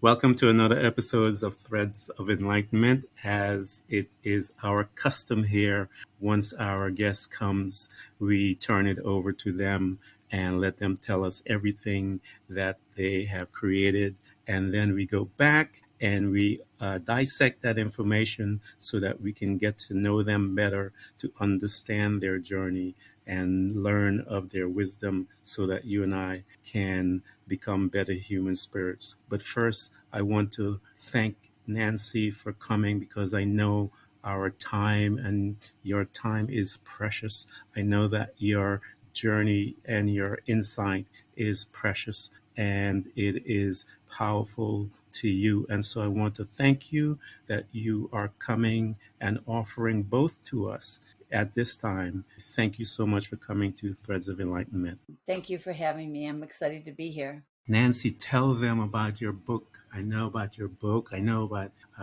Welcome to another episode of Threads of Enlightenment. As it is our custom here, once our guest comes, we turn it over to them and let them tell us everything that they have created. And then we go back and we dissect that information so that we can get to know them better, to understand their journey and learn of their wisdom so that you and I can become better human spirits. But first, I want to thank Nancy for coming because I know our time and your time is precious. I know that your journey and your insight is precious and it is powerful to you. And so I want to thank you that you are coming and offering both to us at this time. Thank you so much for coming to Threads of Enlightenment. Thank you for having me. I'm excited to be here. Nancy, tell them about your book. I know about your book. I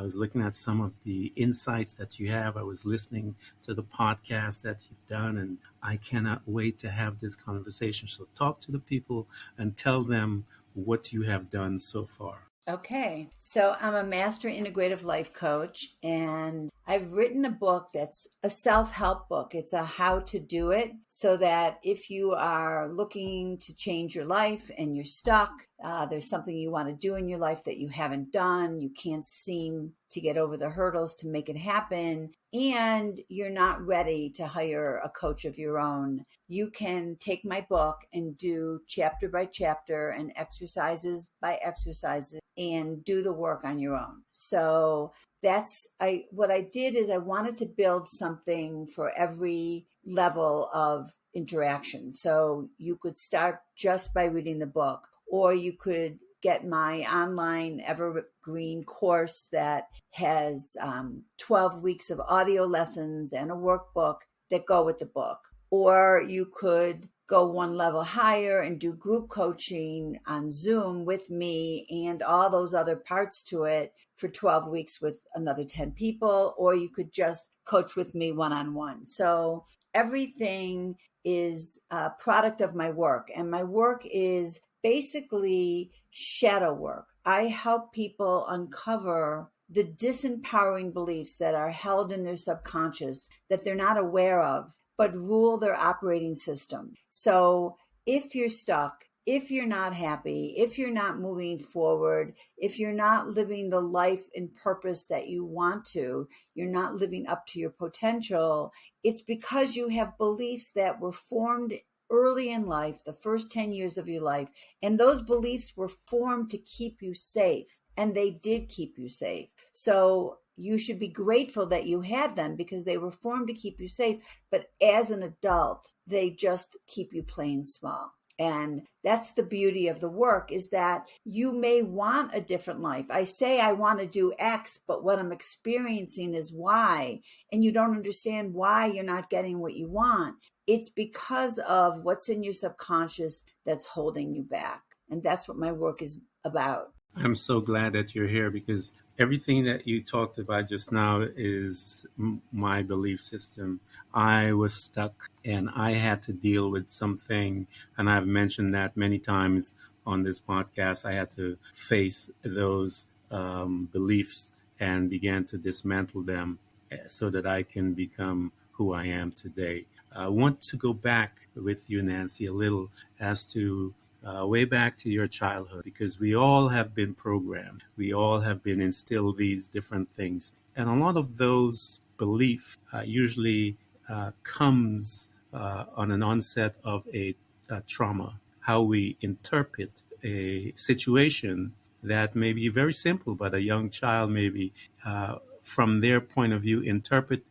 was looking at some of the insights that you have. I was listening to the podcast that you've done, and I cannot wait to have this conversation. So talk to the people and tell them what you have done so far. Okay, so I'm a master integrative life coach, and I've written a book that's a self-help book. It's a how to do it so that if you are looking to change your life and you're stuck, there's something you want to do in your life that you haven't done, you can't seem to get over the hurdles to make it happen, and you're not ready to hire a coach of your own, you can take my book and do chapter by chapter and exercises by exercises and do the work on your own. So what I did is I wanted to build something for every level of interaction. So you could start just by reading the book, or you could get my online evergreen course that has 12 weeks of audio lessons and a workbook that go with the book. Or you could go one level higher and do group coaching on Zoom with me and all those other parts to it for 12 weeks with another 10 people, or you could just coach with me one-on-one. So everything is a product of my work, and my work is basically shadow work. I help people uncover the disempowering beliefs that are held in their subconscious that they're not aware of, but rule their operating system. So if you're stuck, if you're not happy, if you're not moving forward, if you're not living the life and purpose that you want to, you're not living up to your potential, it's because you have beliefs that were formed early in life, the first 10 years of your life, and those beliefs were formed to keep you safe, and they did keep you safe. So you should be grateful that you had them because they were formed to keep you safe. But as an adult, they just keep you playing small. And that's the beauty of the work, is that you may want a different life. I say I want to do X, but what I'm experiencing is Y, and you don't understand why you're not getting what you want. It's because of what's in your subconscious that's holding you back. And that's what my work is about. I'm so glad that you're here because everything that you talked about just now is my belief system. I was stuck and I had to deal with something, and I've mentioned that many times on this podcast. I had to face those beliefs and began to dismantle them so that I can become who I am today. I want to go back with you, Nancy, a little as to way back to your childhood, because we all have been programmed. We all have been instilled these different things. And a lot of those beliefs usually comes on an onset of a trauma, how we interpret a situation that may be very simple, but a young child maybe from their point of view interpret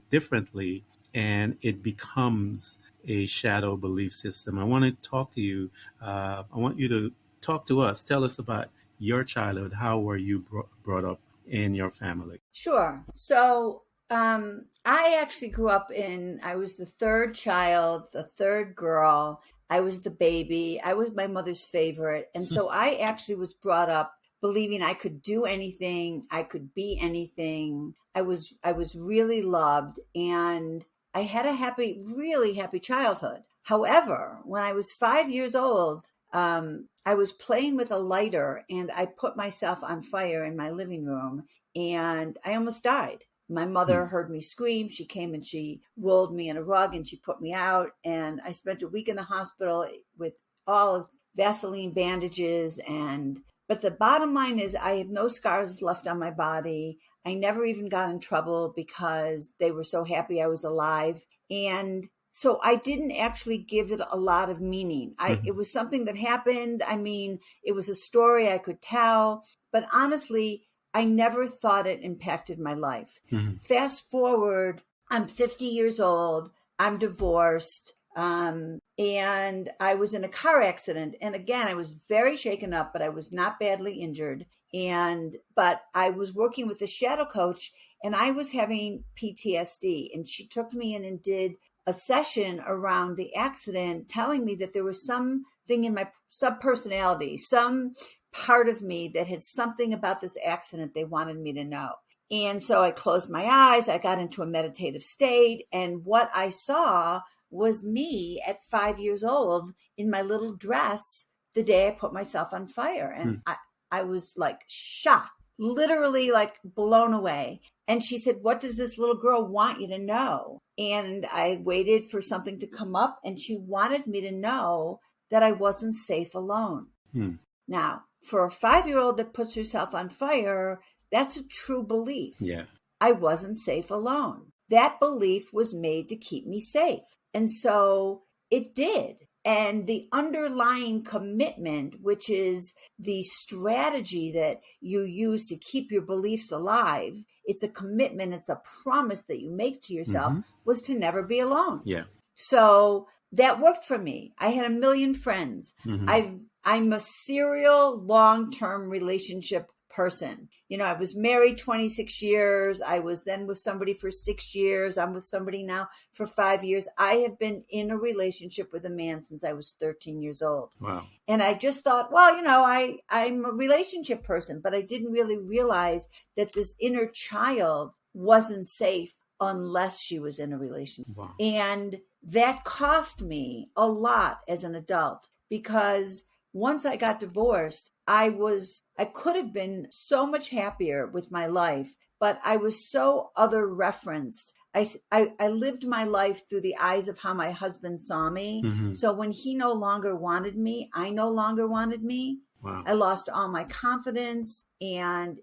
differently, and it becomes a shadow belief system. I want to talk to you. I want you to talk to us. Tell us about your childhood. How were you brought up in your family? Sure. So I actually grew up I was the third child, the third girl. I was the baby. I was my mother's favorite. And so I actually was brought up believing I could do anything, I could be anything. I was really loved, and I had a really happy childhood. However, when I was 5 years old, I was playing with a lighter and I put myself on fire in my living room and I almost died. My mother Hmm. heard me scream. She came and she rolled me in a rug and she put me out. And I spent a week in the hospital with all of Vaseline bandages. But the bottom line is, I have no scars left on my body. I never even got in trouble because they were so happy I was alive. And so I didn't actually give it a lot of meaning. It Hmm. was something that happened. I mean, it was a story I could tell, but honestly, I never thought it impacted my life. Hmm. Fast forward, I'm 50 years old, I'm divorced, and I was in a car accident. And again, I was very shaken up, but I was not badly injured. But I was working with a shadow coach and I was having PTSD. And she took me in and did a session around the accident, telling me that there was something in my subpersonality, some part of me that had something about this accident they wanted me to know. And so I closed my eyes, I got into a meditative state, and what I saw was me at 5 years old in my little dress the day I put myself on fire. And Hmm. I was like shocked, literally like blown away. And she said, "What does this little girl want you to know?" And I waited for something to come up, and she wanted me to know that I wasn't safe alone. Hmm. Now, for a 5 year old that puts herself on fire, that's a true belief. Yeah. I wasn't safe alone. That belief was made to keep me safe. And so it did. And the underlying commitment, which is the strategy that you use to keep your beliefs alive, it's a commitment, it's a promise that you make to yourself, Hmm. was to never be alone. Yeah. So that worked for me. I had a million friends. Hmm. I'm a serial long-term relationship person. You know, I was married 26 years. I was then with somebody for 6 years. I'm with somebody now for 5 years. I have been in a relationship with a man since I was 13 years old. Wow. And I just thought, well, I'm a relationship person, but I didn't really realize that this inner child wasn't safe unless she was in a relationship. Wow. And that cost me a lot as an adult because once I got divorced, I could have been so much happier with my life, but I was so other referenced. I lived my life through the eyes of how my husband saw me. Hmm. So when he no longer wanted me, I no longer wanted me. Wow. I lost all my confidence. And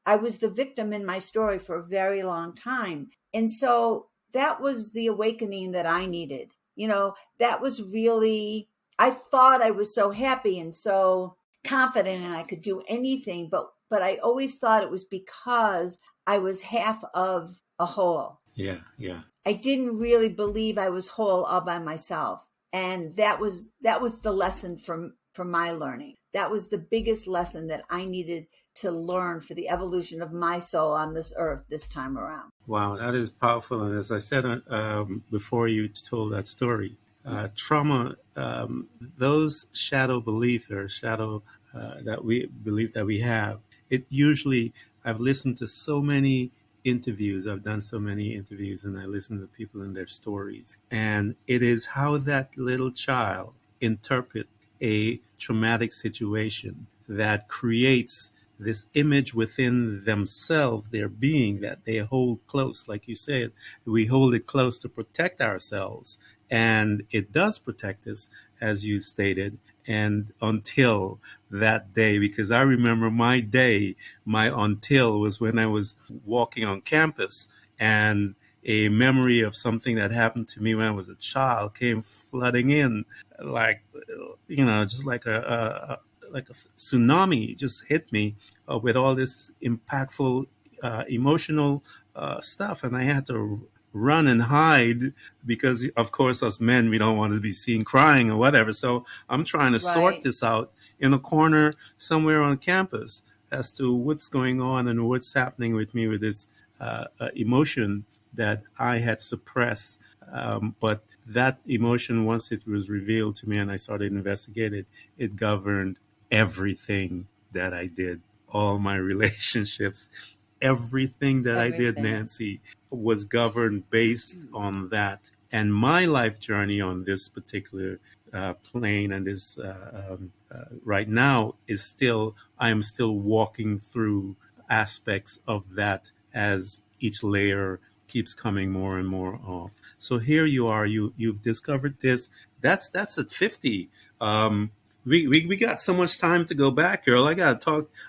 I was the victim in my story for a very long time. And so that was the awakening that I needed. That was really, I thought I was so happy and so confident and I could do anything, but I always thought it was because I was half of a whole. Yeah. Yeah. I didn't really believe I was whole all by myself. And that was the lesson from my learning. That was the biggest lesson that I needed to learn for the evolution of my soul on this earth this time around. Wow, that is powerful. And as I said before you told that story, trauma, those shadow beliefs or shadow that we believe that we have, it usually, I've listened to so many interviews, I've done so many interviews, and I listen to people and their stories. And it is how that little child interpret a traumatic situation that creates this image within themselves, their being, that they hold close. Like you said, we hold it close to protect ourselves. And it does protect us, as you stated. And until that day, because I remember my day, my until was when I was walking on campus and a memory of something that happened to me when I was a child came flooding in, like, just like a tsunami just hit me with all this impactful emotional stuff, and I had to run and hide because, of course, us men, we don't want to be seen crying or whatever. So I'm trying to sort Right. this out in a corner somewhere on campus as to what's going on and what's happening with me with this emotion that I had suppressed. But that emotion, once it was revealed to me and I started investigating it governed everything that I did, all my relationships, everything that I did, Everything. Nancy, was governed based on that. And my life journey on this particular plane and this right now is still, I am still walking through aspects of that as each layer keeps coming more and more off. So here you are, you've discovered this. That's at 50. We got so much time to go back, girl. I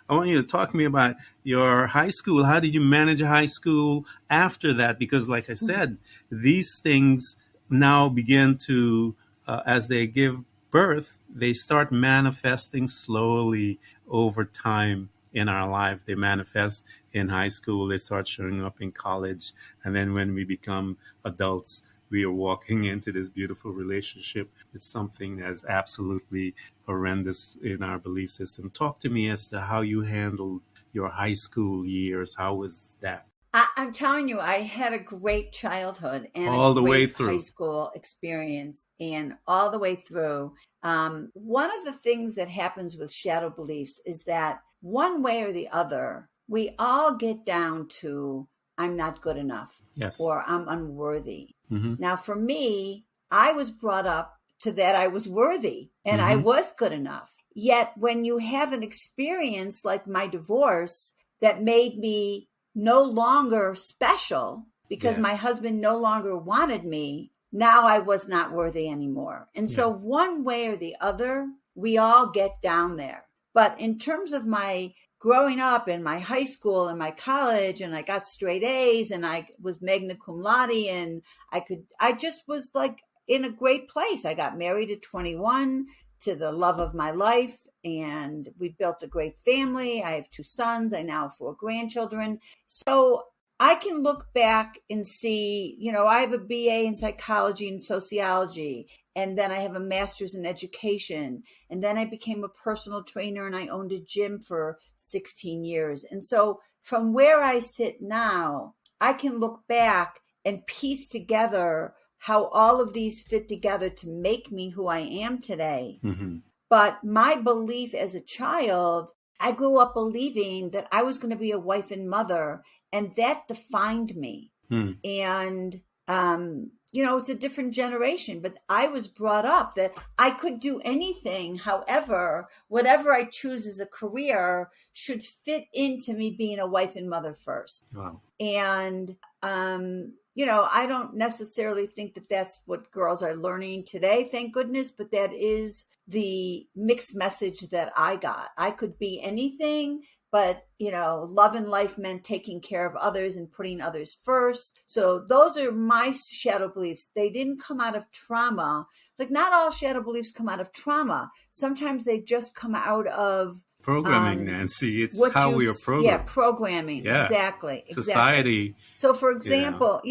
want you to talk to me about your high school. How did you manage high school after that? Because like I said, these things now begin to, as they give birth, they start manifesting slowly over time in our life. They manifest in high school, they start showing up in college. And then when we become adults, we are walking into this beautiful relationship with something that's absolutely horrendous in our belief system. Talk to me as to how you handled your high school years. How was that? I'm telling you, I had a great childhood and All a the way great high through. school experience, and all the way through. One of the things that happens with shadow beliefs is that one way or the other, we all get down to I'm not good enough Yes. or I'm unworthy. Mm-hmm. Now, for me, I was brought up to that I was worthy and I Mm-hmm. was good enough. Yet when you have an experience like my divorce that made me no longer special because Yeah. my husband no longer wanted me, now I was not worthy anymore. And Yeah. so one way or the other, we all get down there. But in terms of my growing up in my high school and my college, and I got straight A's and I was magna cum laude, and I just was like in a great place. I got married at 21 to the love of my life, and we built a great family. I have 2 sons. I now have 4 grandchildren. So I can look back and see, I have a BA in psychology and sociology, and then I have a master's in education. And then I became a personal trainer and I owned a gym for 16 years. And so from where I sit now, I can look back and piece together how all of these fit together to make me who I am today. Mm-hmm. But my belief as a child, I grew up believing that I was going to be a wife and mother, and that defined me. Mm. And, it's a different generation, but I was brought up that I could do anything. However, whatever I choose as a career should fit into me being a wife and mother first. Wow. And, I don't necessarily think that that's what girls are learning today, thank goodness, but that is the mixed message that I got. I could be anything, but, love and life meant taking care of others and putting others first. So those are my shadow beliefs. They didn't come out of trauma. Like, not all shadow beliefs come out of trauma. Sometimes they just come out of Programming, Nancy. It's how we are programmed. programming. Yeah. Exactly. Society. So for example,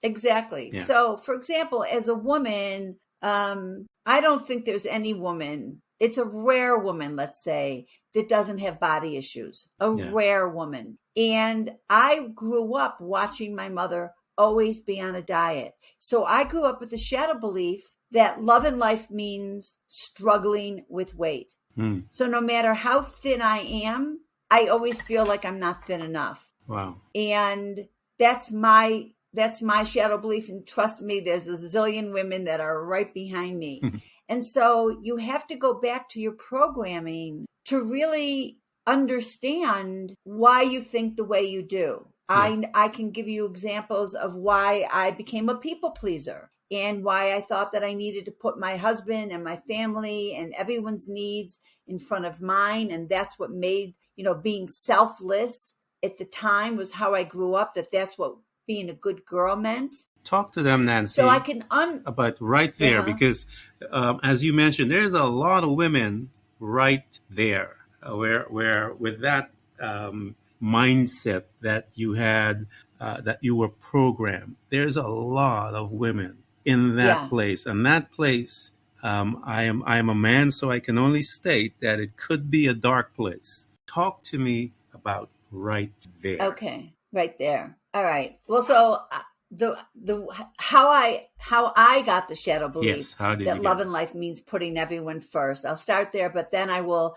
exactly. Yeah. So for example, as a woman, I don't think there's any woman, it's a rare woman, let's say, that doesn't have body issues, rare woman. And I grew up watching my mother always be on a diet. So I grew up with the shadow belief that love and life means struggling with weight. Mm. So no matter how thin I am, I always feel like I'm not thin enough. Wow. And that's my shadow belief. And trust me, there's a zillion women that are right behind me. And so you have to go back to your programming to really understand why you think the way you do. Yeah. I can give you examples of why I became a people pleaser and why I thought that I needed to put my husband and my family and everyone's needs in front of mine. And that's what made, being selfless at the time was how I grew up, that's what being a good girl meant. Talk to them, Nancy. So I can about right there, because as you mentioned, there's a lot of women right there where with that mindset that you had, that you were programmed. There's a lot of women in that place, and that place. I am a man, so I can only state that it could be a dark place. Talk to me about right there. Okay, right there. All right. Well, so how I got the shadow belief that love and life means putting everyone first. I'll start there, but then I will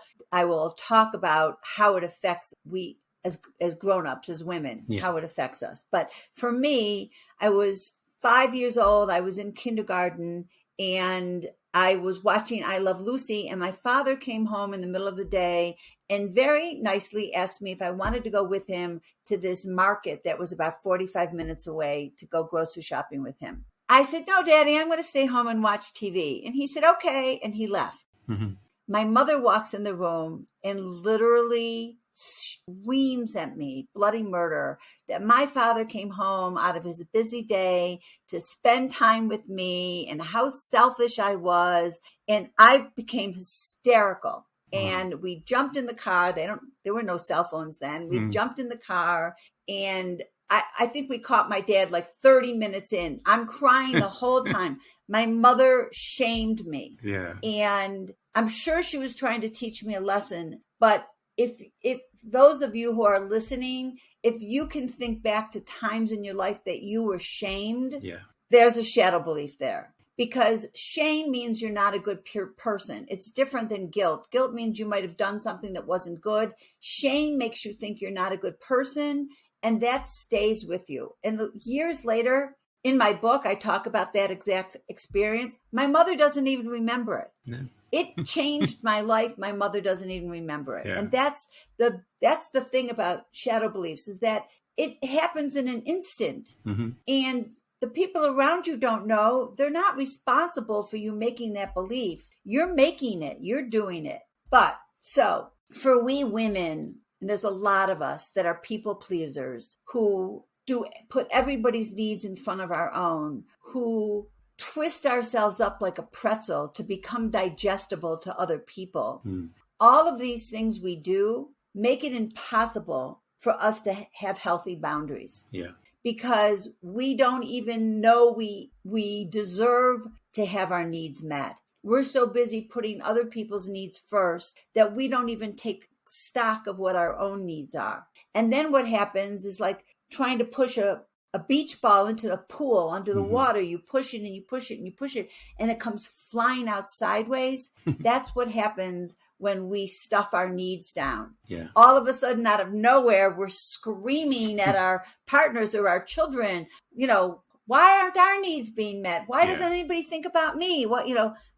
talk about how it affects we as grown-ups, as women, how it affects us. But for me, I was 5 years old. I was in kindergarten, and I was watching I Love Lucy, and my father came home in the middle of the day and very nicely asked me if I wanted to go with him to this market that was about 45 minutes away to go grocery shopping with him. I said, "No, Daddy, I'm going to stay home and watch TV." And he said, "Okay." And he left. Mm-hmm. My mother walks in the room and literally screams at me, bloody murder, that my father came home out of his busy day to spend time with me and how selfish I was. And I became hysterical. And we jumped in the car. There were no cell phones then. We jumped in the car, and I think we caught my dad like 30 minutes in. I'm crying the whole time. My mother shamed me. Yeah. And I'm sure she was trying to teach me a lesson. But if those of you who are listening, if you can think back to times in your life that you were shamed, there's a shadow belief there. Because shame means you're not a good person. It's different than guilt. Guilt means you might have done something that wasn't good. Shame makes you think you're not a good person, and that stays with you. And years later, in my book, I talk about that exact experience. My mother doesn't even remember it. No. It changed my life. My mother doesn't even remember it. Yeah. And that's the thing about shadow beliefs, is that it happens in an instant. Mm-hmm. And the people around you don't know. They're not responsible for you making that belief. You're making it. You're doing it. But so for we women, and there's a lot of us that are people pleasers who do put everybody's needs in front of our own, who twist ourselves up like a pretzel to become digestible to other people. All of these things we do make it impossible for us to have healthy boundaries. Yeah. Because we don't even know we deserve to have our needs met. We're so busy putting other people's needs first that we don't even take stock of what our own needs are. And then what happens is like trying to push a beach ball into the pool, under the water. You push it and you push it and you push it, and it comes flying out sideways. That's what happens when we stuff our needs down. Yeah. All of a sudden, out of nowhere, we're screaming at our partners or our children, why aren't our needs being met? Why doesn't anybody think about me? What,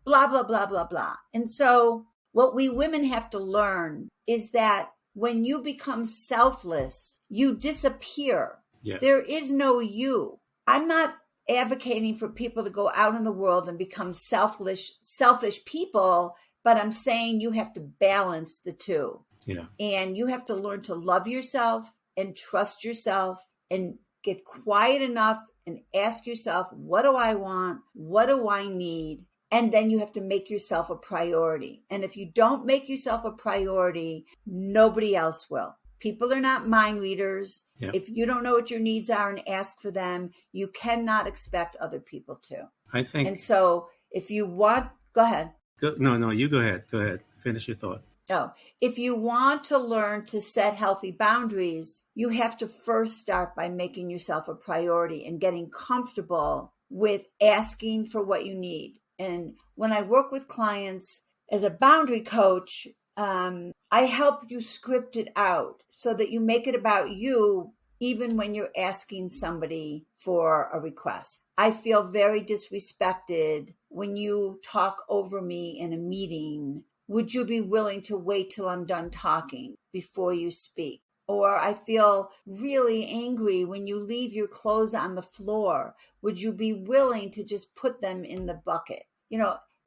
blah, blah, blah, blah, blah. And so what we women have to learn is that when you become selfless, you disappear. Yeah. There is no you. I'm not advocating for people to go out in the world and become selfish people, but I'm saying you have to balance the two. Yeah. And you have to learn to love yourself and trust yourself and get quiet enough and ask yourself, what do I want? What do I need? And then you have to make yourself a priority. And if you don't make yourself a priority, nobody else will. People are not mind readers. Yeah. If you don't know what your needs are and ask for them, you cannot expect other people to. I think. And so if you want, go ahead. No, you go ahead. Go ahead. Finish your thought. Oh, if you want to learn to set healthy boundaries, you have to first start by making yourself a priority and getting comfortable with asking for what you need. And when I work with clients as a boundary coach, I help you script it out so that you make it about you, even when you're asking somebody for a request. I feel very disrespected when you talk over me in a meeting. Would you be willing to wait till I'm done talking before you speak? Or I feel really angry when you leave your clothes on the floor. Would you be willing to just put them in the bucket?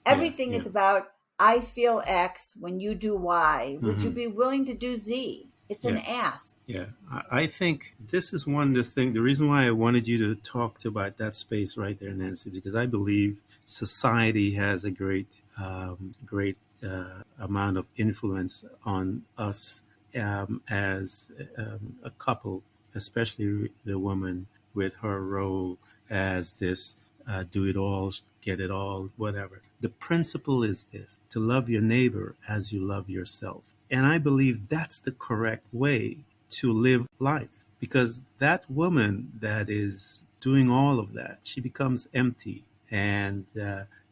Everything is about, I feel X when you do Y. Would you be willing to do Z? It's an ask. Yeah, I think this is one of the things, the reason why I wanted you to talk about that space right there, Nancy, because I believe society has a great amount of influence on us as a couple, especially the woman with her role as this do it all, get it all, whatever. The principle is this: to love your neighbor as you love yourself. And I believe that's the correct way to live life, because that woman that is doing all of that, she becomes empty and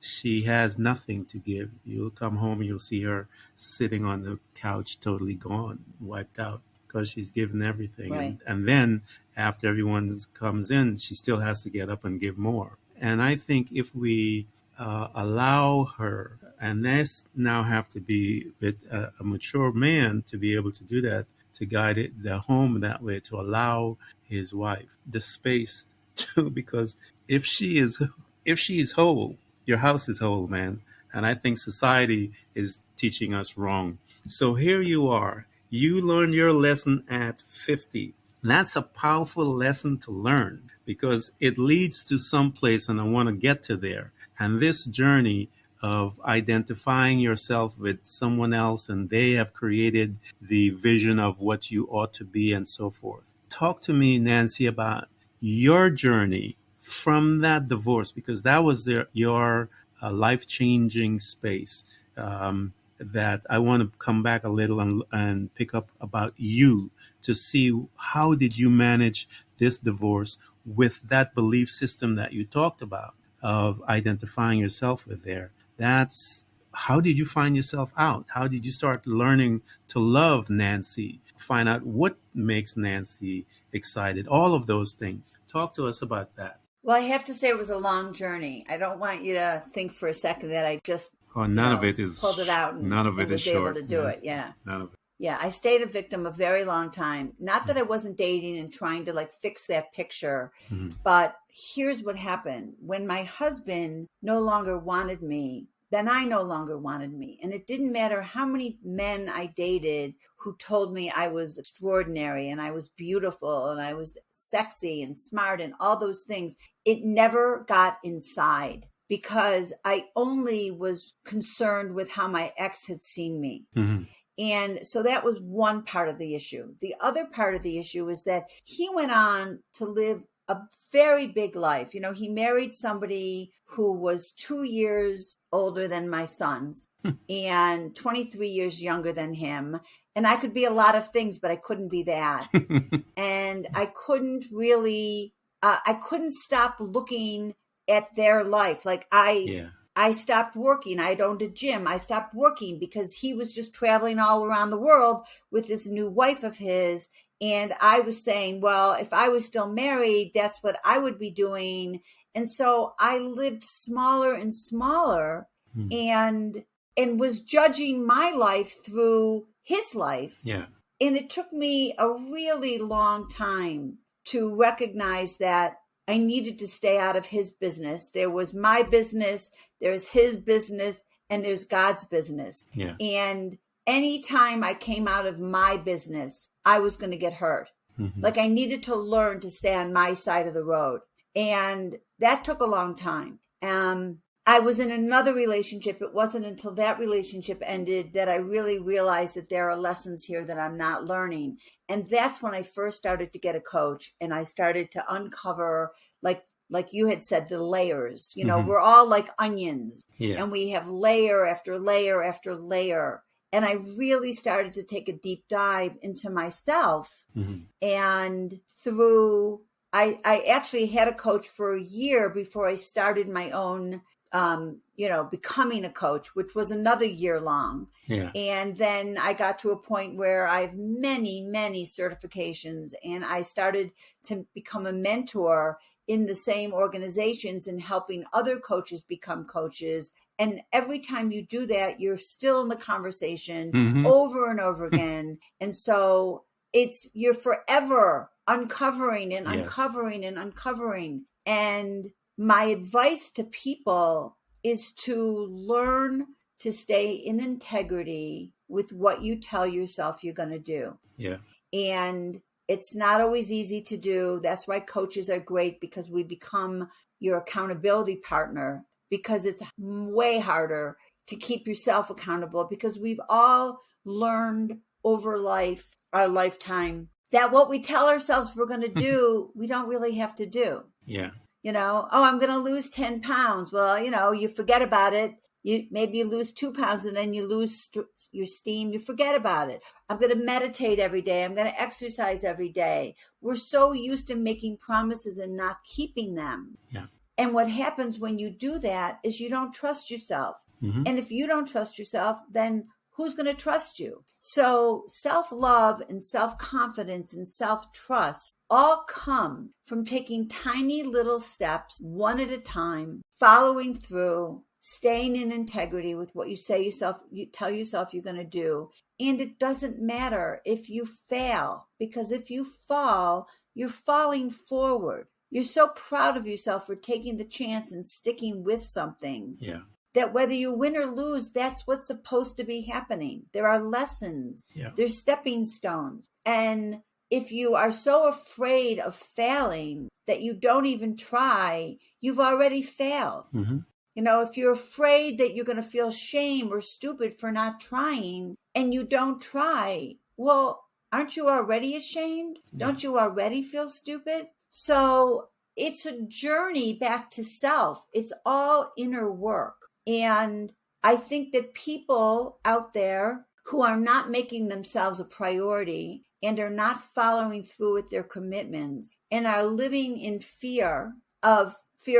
she has nothing to give. You'll come home and you'll see her sitting on the couch, totally gone, wiped out, because she's given everything. Right. And then after everyone comes in, she still has to get up and give more. And I think if we allow her, and this now have to be with a mature man to be able to do that, to guide it, the home that way, to allow his wife the space to, because if she is if she is whole, your house is whole, man. And I think society is teaching us wrong. So here you are. You learned your lesson at 50. That's a powerful lesson to learn because it leads to some place, and I want to get to there. And this journey of identifying yourself with someone else, and they have created the vision of what you ought to be, and so forth. Talk to me, Nancy, about your journey from that divorce, because that was your life changing space. That I want to come back a little and pick up about you to see how did you manage this divorce with that belief system that you talked about of identifying yourself with there. That's how did you find yourself out? How did you start learning to love Nancy? Find out what makes Nancy excited? All of those things. Talk to us about that. Well, I have to say it was a long journey. I don't want you to think for a second that I just, Oh, none of it is pulled it out none of it and is was able short. to do Nancy. it. Yeah. None of it. Yeah, I stayed a victim a very long time. Not that I wasn't dating and trying to like fix that picture, but here's what happened. When my husband no longer wanted me, then I no longer wanted me. And it didn't matter how many men I dated who told me I was extraordinary and I was beautiful and I was sexy and smart and all those things. It never got inside because I only was concerned with how my ex had seen me. Mm-hmm. And so that was one part of the issue. The other part of the issue is that he went on to live a very big life. You know, he married somebody who was 2 years older than my sons and 23 years younger than him. And I could be a lot of things, but I couldn't be that. And I couldn't really, I couldn't stop looking at their life. Like I stopped working. I owned a gym. I stopped working because he was just traveling all around the world with this new wife of his. And I was saying, well, if I was still married, that's what I would be doing. And so I lived smaller and smaller and was judging my life through his life. Yeah. And it took me a really long time to recognize that I needed to stay out of his business. There was my business, there's his business, and there's God's business. Yeah. And anytime I came out of my business, I was going to get hurt. Like I needed to learn to stay on my side of the road. And that took a long time. I was in another relationship. It wasn't until that relationship ended that I really realized that there are lessons here that I'm not learning. And that's when I first started to get a coach and I started to uncover, like you had said, the layers. You know, we're all like onions and we have layer after layer after layer. And I really started to take a deep dive into myself. And through, I actually had a coach for a year before I started my own becoming a coach, which was another year long. Yeah. And then I got to a point where I have many, many certifications and I started to become a mentor in the same organizations and helping other coaches become coaches. And every time you do that, you're still in the conversation over and over again. And so you're forever uncovering and uncovering and uncovering. And my advice to people is to learn to stay in integrity with what you tell yourself you're going to do. Yeah. And it's not always easy to do. That's why coaches are great, because we become your accountability partner, because it's way harder to keep yourself accountable, because we've all learned over our lifetime, that what we tell ourselves we're going to do, we don't really have to do. Yeah. You know, I'm going to lose 10 pounds. Well, you forget about it. Maybe you lose 2 pounds and then you lose your steam. You forget about it. I'm going to meditate every day. I'm going to exercise every day. We're so used to making promises and not keeping them. Yeah. And what happens when you do that is you don't trust yourself. And if you don't trust yourself, then who's going to trust you? So self-love and self-confidence and self-trust all come from taking tiny little steps one at a time, following through, staying in integrity with what you tell yourself you're going to do. And it doesn't matter if you fail, because if you fall, you're falling forward. You're so proud of yourself for taking the chance and sticking with something. Yeah. That whether you win or lose, that's what's supposed to be happening. There are lessons. Yeah. There's stepping stones. And if you are so afraid of failing that you don't even try, you've already failed. Mm-hmm. You know, if you're afraid that you're going to feel shame or stupid for not trying and you don't try, well, aren't you already ashamed? Yeah. Don't you already feel stupid? So it's a journey back to self. It's all inner work. And I think that people out there who are not making themselves a priority and are not following through with their commitments and are living in fear of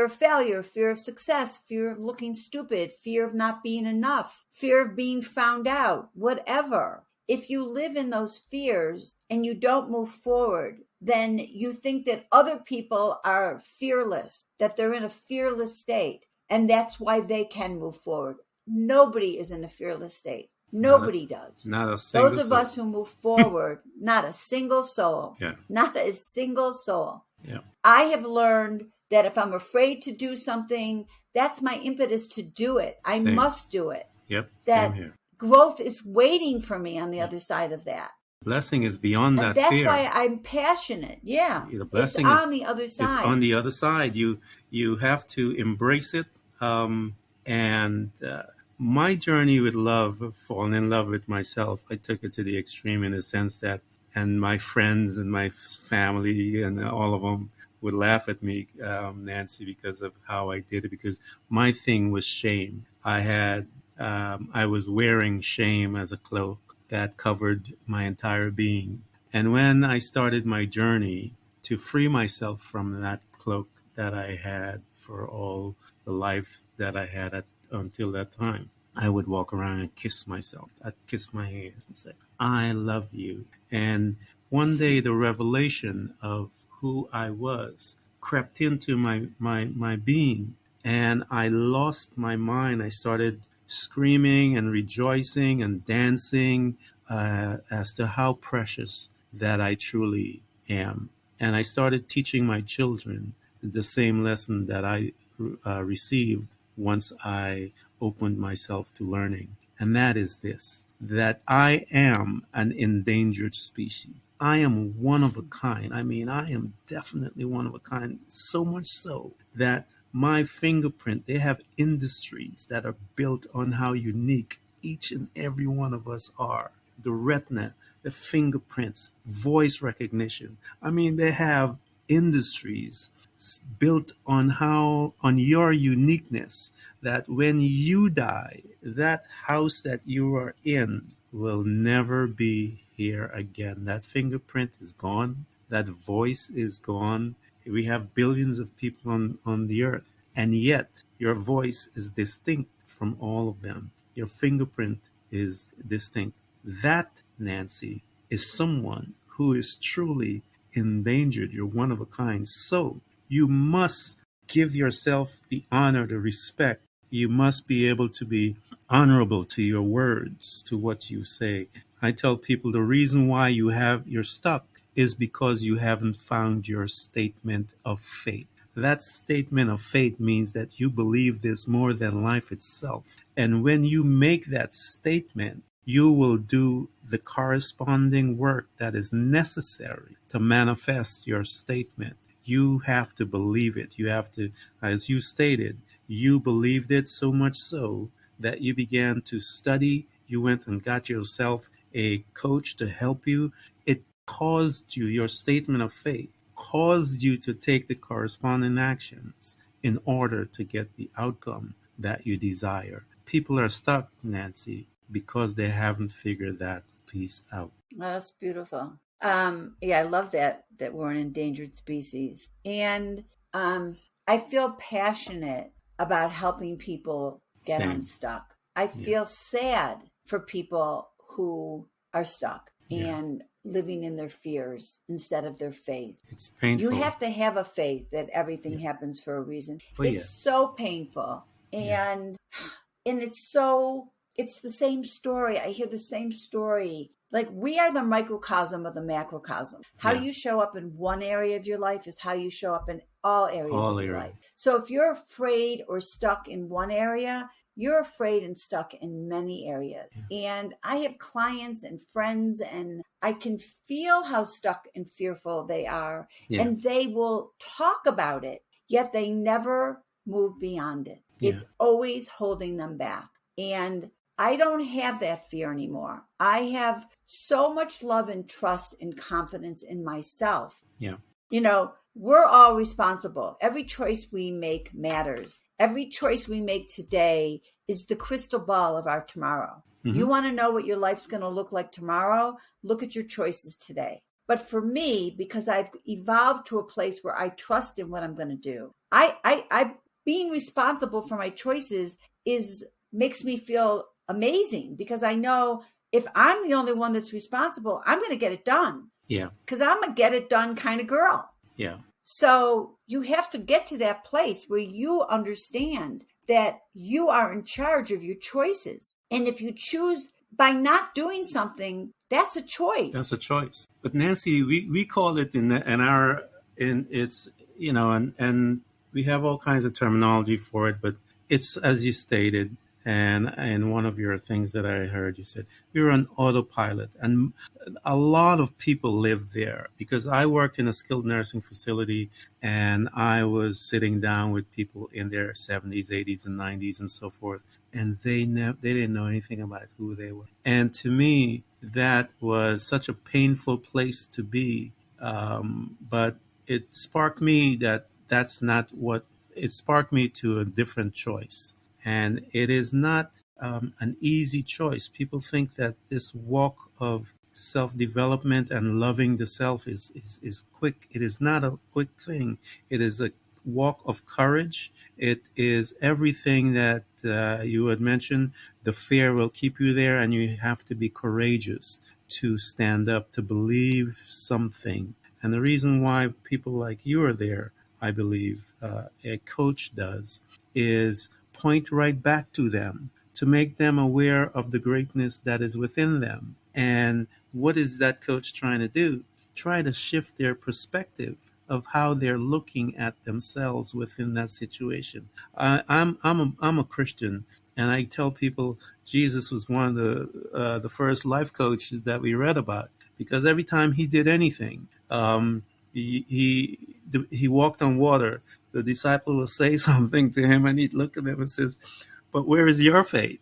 failure, fear of success, fear of looking stupid, fear of not being enough, fear of being found out, whatever. If you live in those fears and you don't move forward, then you think that other people are fearless, that they're in a fearless state, and that's why they can move forward. Nobody is in a fearless state. Nobody does. Not a single Those of soul. us who move forward, not a single soul. Yeah. Not a single soul. Yeah. I have learned that if I'm afraid to do something, that's my impetus to do it. I Same. must do it. Yep. That Same here. growth is waiting for me on the other side of that. Blessing is beyond And that that's fear. why I'm passionate. Yeah. The blessing it's on the other is side. on the other side. You have to embrace it. And my journey with love, falling in love with myself, I took it to the extreme in the sense that, and my friends and my family and all of them would laugh at me, Nancy, because of how I did it. Because my thing was shame. I was wearing shame as a cloak that covered my entire being. And when I started my journey to free myself from that cloak that I had for all the life that I had until that time, I would walk around and kiss myself. I'd kiss my hands and say, I love you. And one day the revelation of who I was crept into my being, and I lost my mind. I started screaming and rejoicing and dancing as to how precious that I truly am. And I started teaching my children the same lesson that I received once I opened myself to learning. And that is this, that I am an endangered species. I am one of a kind. I mean, I am definitely one of a kind, so much so that my fingerprint, they have industries that are built on how unique each and every one of us are. The retina, the fingerprints, voice recognition. I mean, they have industries built on your uniqueness, that when you die, that house that you are in will never be here again. That fingerprint is gone. That voice is gone. We have billions of people on the earth, and yet your voice is distinct from all of them. Your fingerprint is distinct. That, Nancy, is someone who is truly endangered. You're one of a kind. So you must give yourself the honor, the respect. You must be able to be honorable to your words, to what you say. I tell people the reason why you're stuck is because you haven't found your statement of faith. That statement of faith means that you believe there's more than life itself. And when you make that statement, you will do the corresponding work that is necessary to manifest your statement. You have to believe it. You have to, as you stated, you believed it so much so that you began to study. You went and got yourself a coach to help you. It caused you, your statement of faith caused you to take the corresponding actions in order to get the outcome that you desire. People are stuck, Nancy, because they haven't figured that piece out. Oh, that's beautiful. Yeah, I love that we're an endangered species. And I feel passionate about helping people get Same. unstuck. I Yeah. feel sad for people who are stuck Yeah. and living in their fears instead of their faith. It's You painful. have to have a faith that everything Yeah. happens for a reason. Oh, yeah. It's so painful. Yeah. And it's the same story. I hear the same story. Like, we are the microcosm of the macrocosm. How Yeah. you show up in one area of your life is how you show up in all areas All of your area. life. So if you're afraid or stuck in one area, you're afraid and stuck in many areas. Yeah. And I have clients and friends, and I can feel how stuck and fearful they are. Yeah. And they will talk about it, yet they never move beyond it. Yeah. It's always holding them back. And I don't have that fear anymore. I have so much love and trust and confidence in myself. Yeah. You know, we're all responsible. Every choice we make matters. Every choice we make today is the crystal ball of our tomorrow. Mm-hmm. You want to know what your life's going to look like tomorrow? Look at your choices today. But for me, because I've evolved to a place where I trust in what I'm going to do, I being responsible for my choices makes me feel amazing, because I know if I'm the only one that's responsible, I'm going to get it done. Yeah. Because I'm a get it done kind of girl. Yeah. So you have to get to that place where you understand that you are in charge of your choices. And if you choose by not doing something, that's a choice. That's a choice. But Nancy, we call it in it's, you know, and we have all kinds of terminology for it, but it's, as you stated, and one of your things that I heard, you said you're an autopilot, and a lot of people live there, because I worked in a skilled nursing facility, and I was sitting down with people in their 70s, 80s, and 90s, and so forth, and they didn't know anything about who they were. And to me, that was such a painful place to be. But it sparked me that's not what it sparked me to a different choice. And it is not an easy choice. People think that this walk of self-development and loving the self is quick. It is not a quick thing. It is a walk of courage. It is everything that you had mentioned. The fear will keep you there, and you have to be courageous to stand up, to believe something. And the reason why people like you are there, I believe, a coach does, is point right back to them, to make them aware of the greatness that is within them. And what is that coach trying to do? Try to shift their perspective of how they're looking at themselves within that situation. I'm a Christian, and I tell people Jesus was one of the first life coaches that we read about, because every time he did anything, he walked on water. The disciple will say something to him, and he'd look at them and says, "But where is your faith?"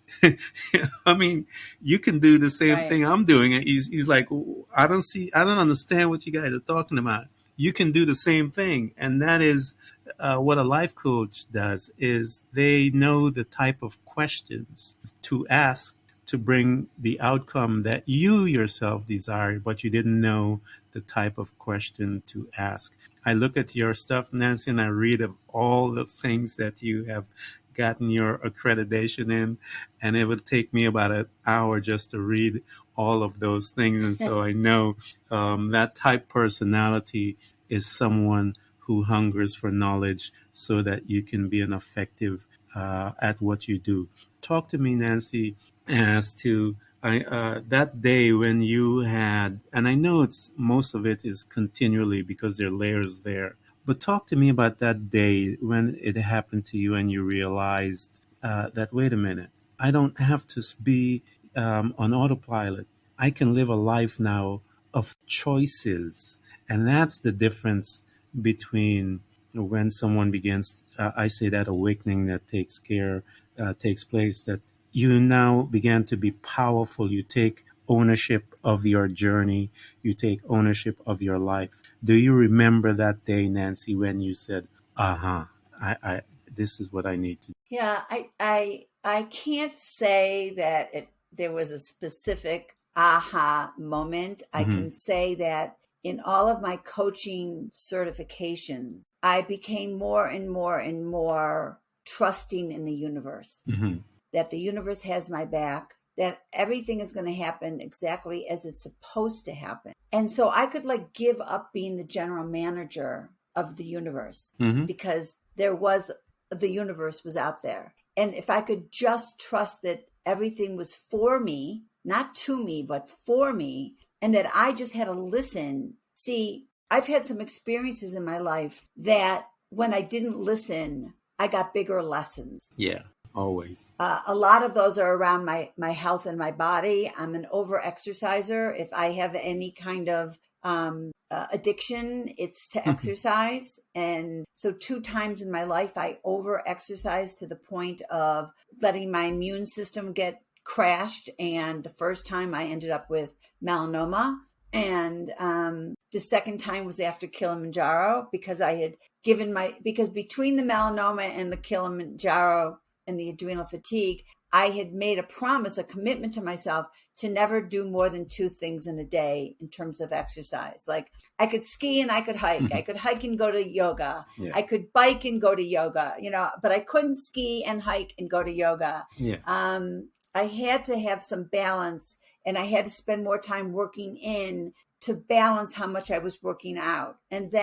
I mean, you can do the same thing I'm doing. And he's like, I don't understand what you guys are talking about. You can do the same thing. And that is what a life coach does, is they know the type of questions to ask to bring the outcome that you yourself desire, but you didn't know the type of question to ask. I look at your stuff, Nancy, and I read of all the things that you have gotten your accreditation in, and it would take me about an hour just to read all of those things. And so I know that type personality is someone who hungers for knowledge so that you can be an effective at what you do. Talk to me, Nancy, as to that day when you had, and I know it's most of it is continually because there are layers there, but talk to me about that day when it happened to you and you realized that, wait a minute, I don't have to be on autopilot. I can live a life now of choices. And that's the difference between when someone begins, I say that awakening that takes place, that you now began to be powerful. You take ownership of your journey. You take ownership of your life. Do you remember that day, Nancy, when you said, I this is what I need to do? Yeah, I can't say that there was a specific aha moment. I Mm-hmm. can say that in all of my coaching certifications, I became more and more and more trusting in the universe, Mm-hmm. that the universe has my back. that everything is going to happen exactly as it's supposed to happen. And so I could like give up being the general manager of the universe Mm-hmm. because the universe was out there. And if I could just trust that everything was for me, not to me, but for me, and that I just had to listen. See, I've had some experiences in my life that when I didn't listen, I got bigger lessons. Yeah, always. A lot of those are around my health and my body. I'm an over exerciser. If I have any kind of addiction, it's to exercise. And so 2 times in my life, I over exercised to the point of letting my immune system get crashed. And the first time I ended up with melanoma. And the second time was after Kilimanjaro because I had because between the melanoma and the Kilimanjaro and the adrenal fatigue, I had made a promise, a commitment to myself to never do more than 2 things in a day in terms of exercise. Like I could ski and I could hike. I could hike and go to yoga. Yeah. I could bike and go to yoga, but I couldn't ski and hike and go to yoga. Yeah. I had to have some balance, and I had to spend more time working in to balance how much I was working out. And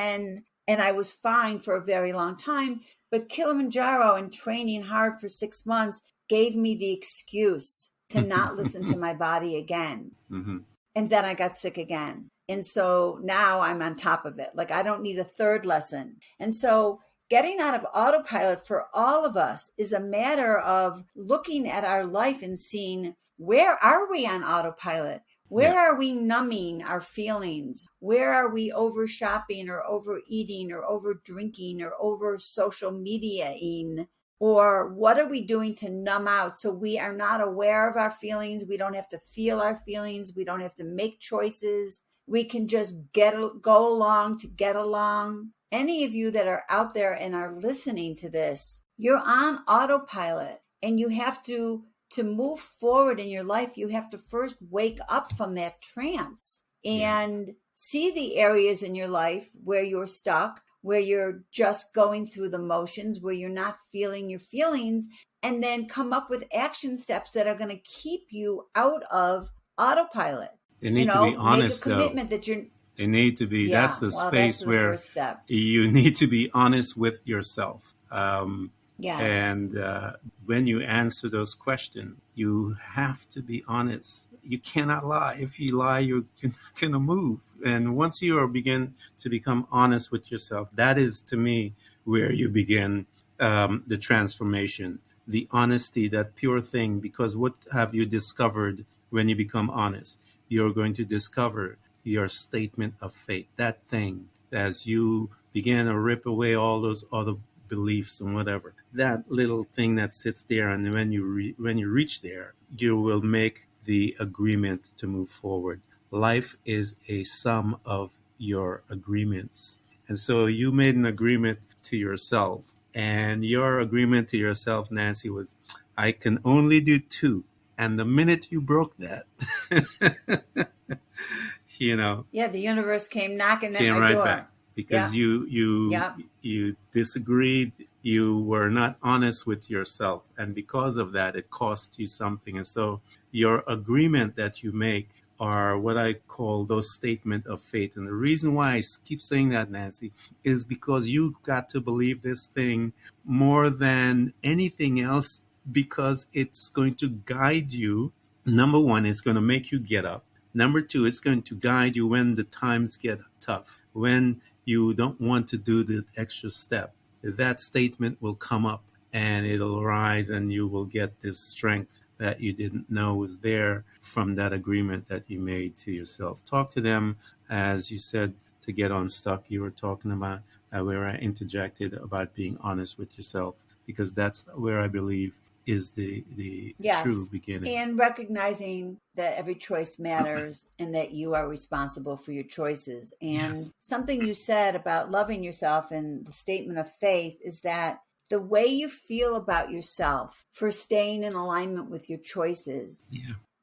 I was fine for a very long time, but Kilimanjaro and training hard for 6 months gave me the excuse to not listen to my body again. Mm-hmm. And then I got sick again. And so now I'm on top of it. Like I don't need a third lesson. And so getting out of autopilot for all of us is a matter of looking at our life and seeing, where are we on autopilot? Where are we numbing our feelings? Where are we over shopping or overeating or over drinking or over social mediaing? Or what are we doing to numb out so we are not aware of our feelings? We don't have to feel our feelings. We don't have to make choices. We can just go along to get along. Any of you that are out there and are listening to this, you're on autopilot, and you have to move forward in your life. You have to first wake up from that trance and see the areas in your life where you're stuck, where you're just going through the motions, where you're not feeling your feelings, and then come up with action steps that are going to keep you out of autopilot. They need to be honest, make a commitment that you're. They need to be. That's the space where you need to be honest with yourself. Yes. And when you answer those questions, you have to be honest. You cannot lie. If you lie, you're not going to move. And once you begin to become honest with yourself, that is, to me, where you begin the transformation, the honesty, that pure thing. Because what have you discovered when you become honest? You're going to discover your statement of faith, that thing, as you begin to rip away all those other beliefs and whatever, that little thing that sits there. And when you reach there, you will make the agreement to move forward. Life is a sum of your agreements. And so you made an agreement to yourself, and your agreement to yourself, Nancy, was, I can only do 2. And the minute you broke that, the universe came knocking at my right door. Back. Because you disagreed, you were not honest with yourself, and because of that, it cost you something. And so your agreement that you make are what I call those statement of faith. And the reason why I keep saying that, Nancy, is because you've got to believe this thing more than anything else, because it's going to guide you. Number 1, it's going to make you get up. Number 2, it's going to guide you when the times get tough, when you don't want to do the extra step. That statement will come up and it'll rise, and you will get this strength that you didn't know was there from that agreement that you made to yourself. Talk to them, as you said, to get unstuck. You were talking about where I interjected about being honest with yourself, because that's where I believe is the true beginning. And recognizing that every choice matters and that you are responsible for your choices. And something you said about loving yourself and the statement of faith is that the way you feel about yourself for staying in alignment with your choices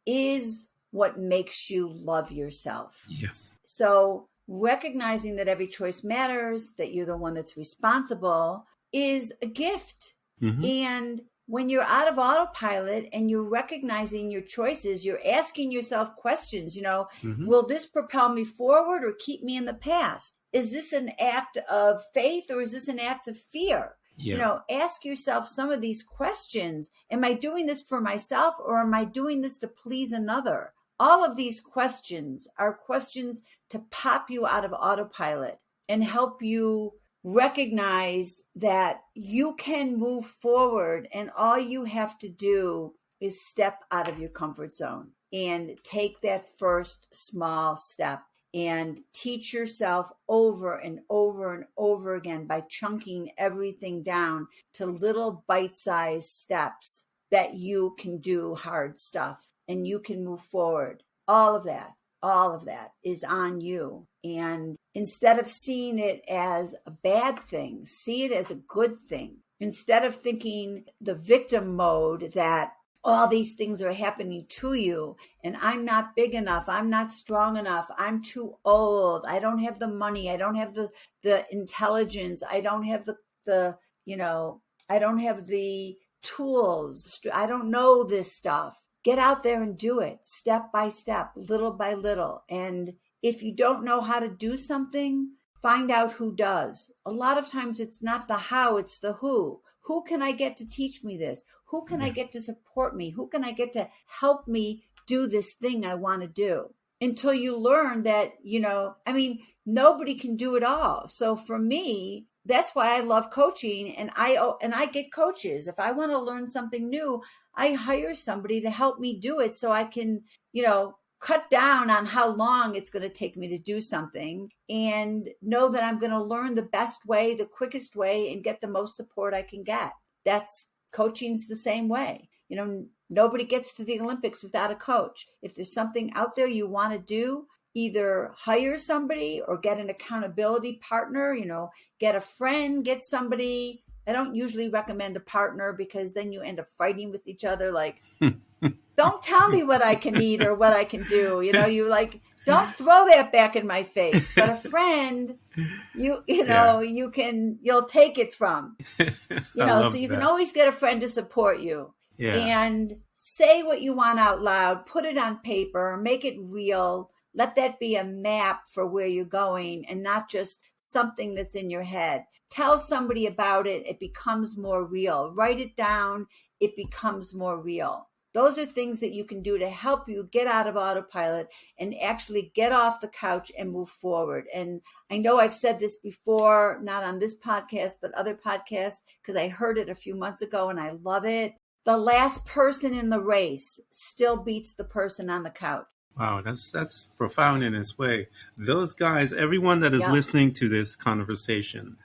is what makes you love yourself. Yes. So recognizing that every choice matters, that you're the one that's responsible, is a gift. Mm-hmm. And when you're out of autopilot and you're recognizing your choices, you're asking yourself questions, Hmm. will this propel me forward or keep me in the past? Is this an act of faith or is this an act of fear? Yeah. Ask yourself some of these questions. Am I doing this for myself or am I doing this to please another? All of these questions are questions to pop you out of autopilot and help you recognize that you can move forward, and all you have to do is step out of your comfort zone and take that first small step and teach yourself over and over and over again by chunking everything down to little bite-sized steps that you can do hard stuff and you can move forward. All of that is on you. And instead of seeing it as a bad thing, see it as a good thing. Instead of thinking the victim mode that all these things are happening to you and I'm not big enough, I'm not strong enough, I'm too old, I don't have the money, I don't have the intelligence, I don't have the I don't have the tools, I don't know this stuff. Get out there and do it step by step, little by little. And if you don't know how to do something, find out who does. A lot of times it's not the how, it's the who. Who can I get to teach me this? Who can I Yeah. get to support me? Who can I get to help me do this thing I want to do? Until you learn that, nobody can do it all. So for me, that's why I love coaching, and I get coaches. If I want to learn something new, I hire somebody to help me do it so I can, cut down on how long it's going to take me to do something and know that I'm going to learn the best way, the quickest way, and get the most support I can get. That's coaching's the same way. Nobody gets to the Olympics without a coach. If there's something out there you want to do, either hire somebody or get an accountability partner, get a friend, get somebody. I don't usually recommend a partner because then you end up fighting with each other. Like, don't tell me what I can eat or what I can do. You like, don't throw that back in my face. But a friend, Yeah. you'll take it from, I so love you can that. always get a friend to support you Yeah. and say what you want out loud, put it on paper, make it real. Let that be a map for where you're going and not just something that's in your head. Tell somebody about it. It becomes more real. Write it down. It becomes more real. Those are things that you can do to help you get out of autopilot and actually get off the couch and move forward. And I know I've said this before, not on this podcast, but other podcasts, because I heard it a few months ago and I love it. The last person in the race still beats the person on the couch. Wow, that's profound in its way. Those guys, everyone that is Yep. listening to this conversation,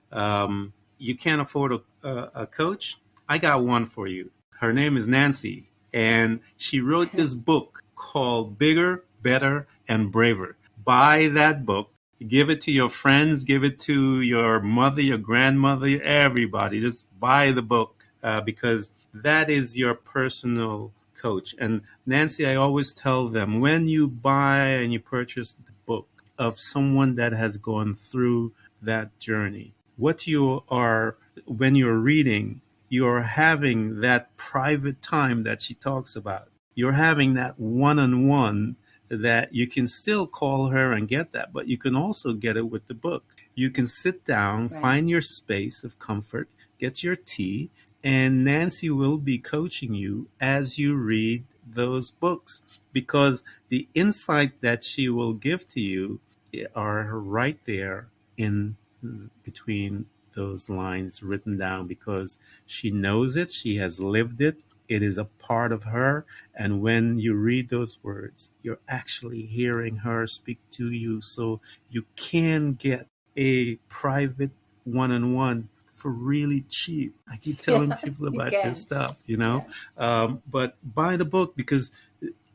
you can't afford a coach. I got one for you. Her name is Nancy, and she wrote this book called Bigger, Better, and Braver. Buy that book. Give it to your friends. Give it to your mother, your grandmother, everybody. Just buy the book because that is your personal coach. And Nancy, I always tell them when you buy and you purchase the book of someone that has gone through that journey, what you are, when you're reading, you're having that private time that she talks about. You're having that one on one that you can still call her and get that, but you can also get it with the book. You can sit down, Right. find your space of comfort, get your tea, and Nancy will be coaching you as you read those books because the insight that she will give to you are right there in between those lines written down because she knows it, she has lived it, it is a part of her. And when you read those words, you're actually hearing her speak to you. So you can get a private one on one for really cheap. I keep telling Yeah, people you about this can. stuff, Yeah. but buy the book because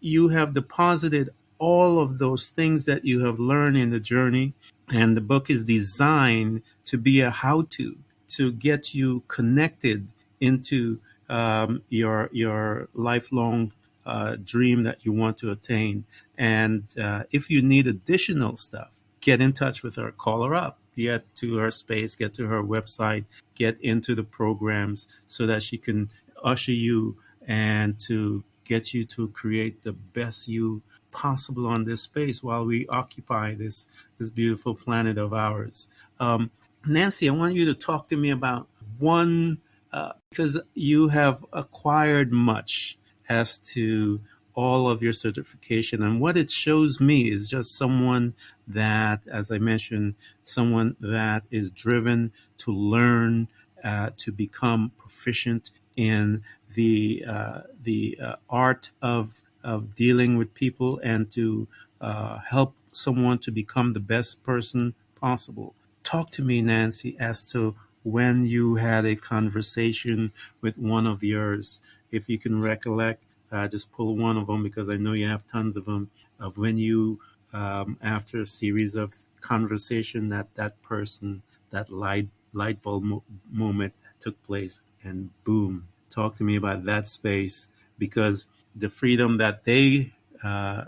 you have deposited all of those things that you have learned in the journey. And the book is designed to be a how to get you connected into your lifelong dream that you want to attain. And if you need additional stuff, get in touch with her, call her up, get to her space, get to her website, get into the programs so that she can usher you and to get you to create the best you possible on this space while we occupy this beautiful planet of ours. Nancy, I want you to talk to me about one, because you have acquired much as to all of your certification. And what it shows me is just someone that, as I mentioned, someone that is driven to learn, to become proficient in the art of dealing with people and to help someone to become the best person possible. Talk to me, Nancy, as to when you had a conversation with one of yours. If you can recollect, just pull one of them because I know you have tons of them, of when you, after a series of conversation, that person, that light bulb moment took place, and boom. Talk to me about that space, because the freedom that they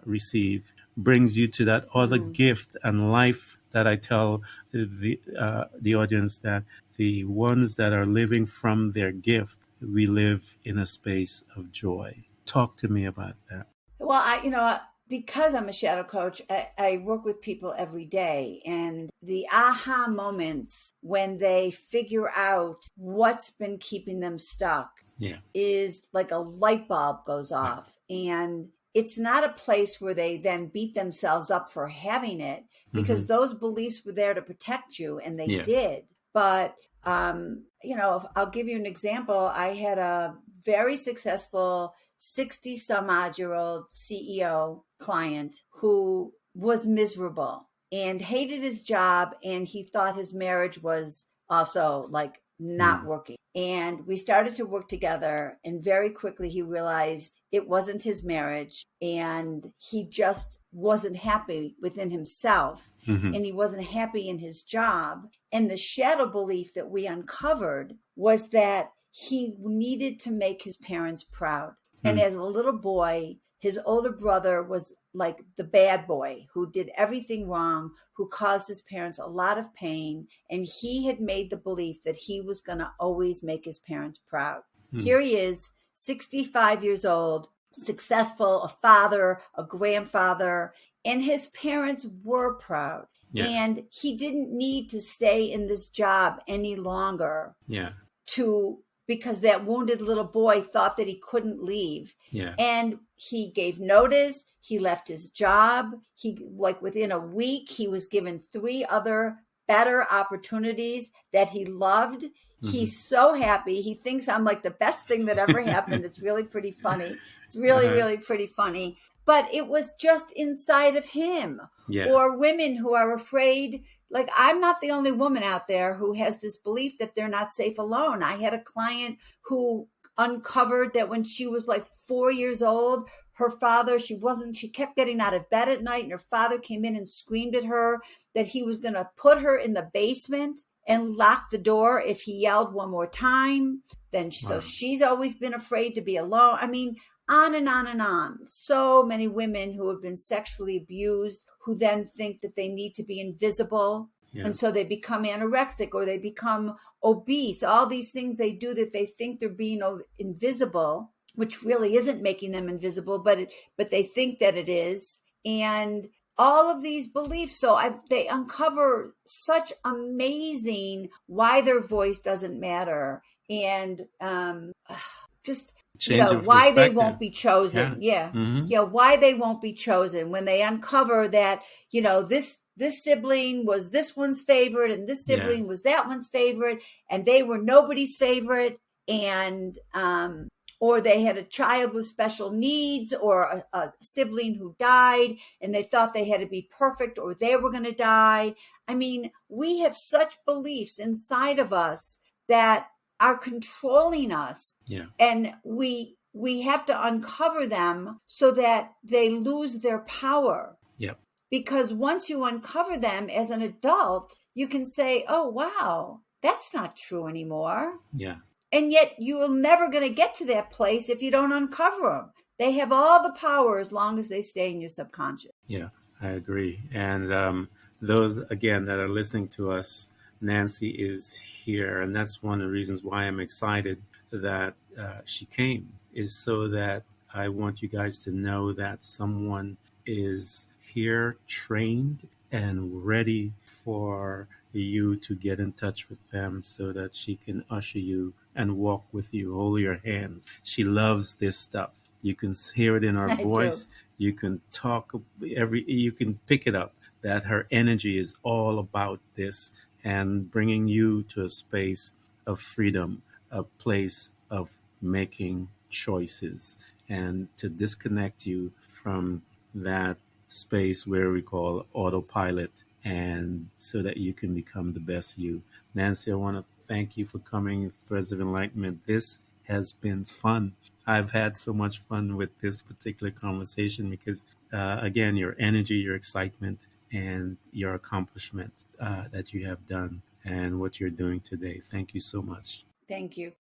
receive brings you to that other Mm. gift and life that I tell the audience, that the ones that are living from their gift, we live in a space of joy. Talk to me about that. Well, because I'm a shadow coach, I work with people every day, and the aha moments when they figure out what's been keeping them stuck Yeah. is like a light bulb goes Yeah. off. And it's not a place where they then beat themselves up for having it, Mm-hmm. because those beliefs were there to protect you, and they Yeah. did. But, I'll give you an example. I had a very successful 60 some odd year old CEO client who was miserable and hated his job, and he thought his marriage was also like not Mm. working. And we started to work together, and very quickly he realized it wasn't his marriage, and he just wasn't happy within himself, Mm-hmm. and he wasn't happy in his job. And the shadow belief that we uncovered was that he needed to make his parents proud. And Mm. as a little boy, his older brother was like the bad boy who did everything wrong, who caused his parents a lot of pain. And he had made the belief that he was going to always make his parents proud. Mm. Here he is, 65 years old, successful, a father, a grandfather, and his parents were proud. Yeah. And he didn't need to stay in this job any longer Yeah. because that wounded little boy thought that he couldn't leave. Yeah. And he gave notice. He left his job. Within a week, he was given 3 other better opportunities that he loved. Mm-hmm. He's so happy. He thinks I'm like the best thing that ever happened. It's really pretty funny. It's really, really pretty funny. But it was just inside of him. Yeah. Or women who are afraid. Like, I'm not the only woman out there who has this belief that they're not safe alone. I had a client who uncovered that when she was like 4 years old, her father, she kept getting out of bed at night, and her father came in and screamed at her that he was going to put her in the basement and lock the door if he yelled one more time. So she's always been afraid to be alone. I mean, on and on and on. So many women who have been sexually abused, who then think that they need to be invisible. Yeah. And so they become anorexic, or they become obese. All these things they do that they think they're being invisible, which really isn't making them invisible, but they think that it is. And all of these beliefs. So they uncover such amazing why their voice doesn't matter. And just why they won't be chosen. Yeah. Mm-hmm. Yeah. Why they won't be chosen when they uncover that, this sibling was this one's favorite, and this sibling was that one's favorite, and they were nobody's favorite. And, or they had a child with special needs, or a sibling who died, and they thought they had to be perfect, or they were going to die. I mean, we have such beliefs inside of us that are controlling us. Yeah. And we have to uncover them so that they lose their power. Yep. Because once you uncover them as an adult, you can say, oh, wow, that's not true anymore. Yeah. And yet you are never going to get to that place if you don't uncover them. They have all the power as long as they stay in your subconscious. Yeah, I agree. And those, again, that are listening to us, Nancy is here, and that's one of the reasons why I'm excited that she came, is so that I want you guys to know that someone is here, trained and ready for you to get in touch with them so that she can usher you and walk with you, hold your hands. She loves this stuff. You can hear it in her I do. voice. You can talk you can pick it up that her energy is all about this and bringing you to a space of freedom, a place of making choices, and to disconnect you from that space where we call autopilot, and so that you can become the best you. Nancy, I want to thank you for coming, Threads of Enlightenment. This has been fun. I've had so much fun with this particular conversation because, again, your energy, your excitement, and your accomplishment that you have done and what you're doing today. Thank you so much. Thank you.